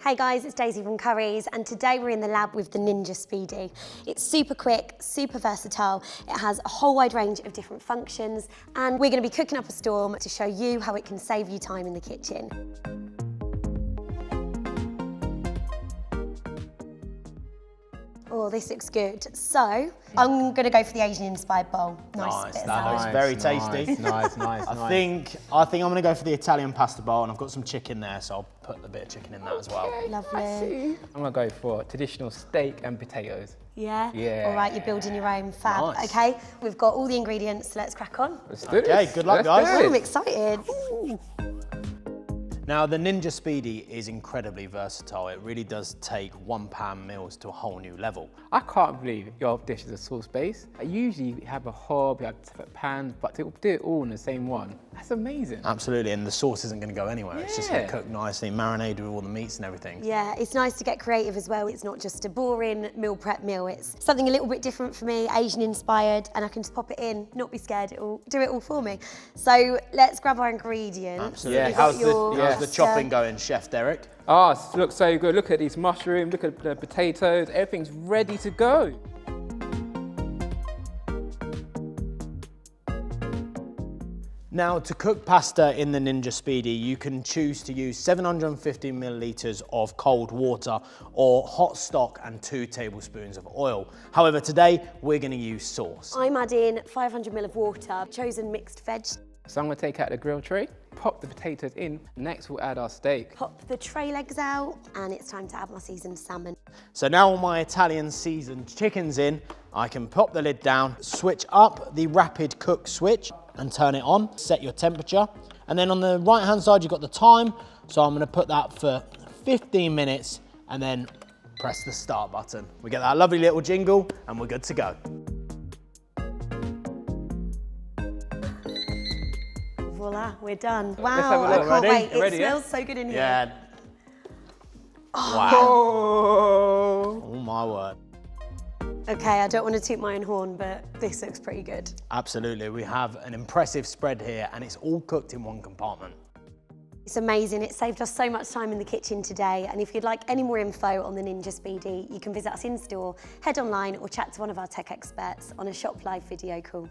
Hey guys, it's Daisy from Currys, and today we're in the lab with the Ninja Speedi. It's super quick, super versatile. It has a whole wide range of different functions, and we're going to be cooking up a storm to show you how it can save you time in the kitchen. Oh, this looks good. So, I'm going to go for the Asian-inspired bowl. Nice, that looks very tasty. Nice. I think I'm going to go for the Italian pasta bowl, and I've got some chicken there, so I'll put a bit of chicken in that as well. Lovely. I'm gonna go for traditional steak and potatoes. Yeah? Yeah. All right, you're building your own fab. Nice. Okay, we've got all the ingredients, so let's crack on. Let's do this. Okay, good luck, guys. Oh, I'm excited. Now, the Ninja Speedi is incredibly versatile. It really does take one-pan meals to a whole new level. I can't believe your dish is a sauce base. I usually have a hob, you have separate pans, but to do it all in the same one, that's amazing. Absolutely, and the sauce isn't going to go anywhere. It's just going Yeah. to cook nicely, marinated with all the meats and everything. Yeah, it's nice to get creative as well. It's not just a boring meal prep meal. It's something a little bit different for me, Asian-inspired, and I can just pop it in, not be scared, it'll do it all for me. So let's grab our ingredients. Absolutely. Yeah, How's your the pasta. chopping going, Chef Derek? Oh, it looks so good. Look at these mushrooms, look at the potatoes, everything's ready to go. Now, to cook pasta in the Ninja Speedi, you can choose to use 750 millilitres of cold water or hot stock and 2 tablespoons of oil. However, today we're going to use sauce. I'm adding 500 ml of water. I've chosen mixed veg. So I'm gonna take out the grill tray, pop the potatoes in, next we'll add our steak. Pop the tray legs out, and it's time to add my seasoned salmon. So now all my Italian seasoned chicken's in, I can pop the lid down, switch up the rapid cook switch and turn it on, set your temperature. And then on the right hand side, you've got the time. So I'm gonna put that for 15 minutes and then press the start button. We get that lovely little jingle and we're good to go. Voila, we're done. have a Wow, I look. can't Ready? wait. Ready, It yeah? smells so good in here. Yeah. Wow. Oh! Oh my word. Okay, I don't want to toot my own horn, but this looks pretty good. Absolutely, we have an impressive spread here and it's all cooked in one compartment. It's amazing. It saved us so much time in the kitchen today. And if you'd like any more info on the Ninja Speedi, you can visit us in store, head online, or chat to one of our tech experts on a Shop Live video call.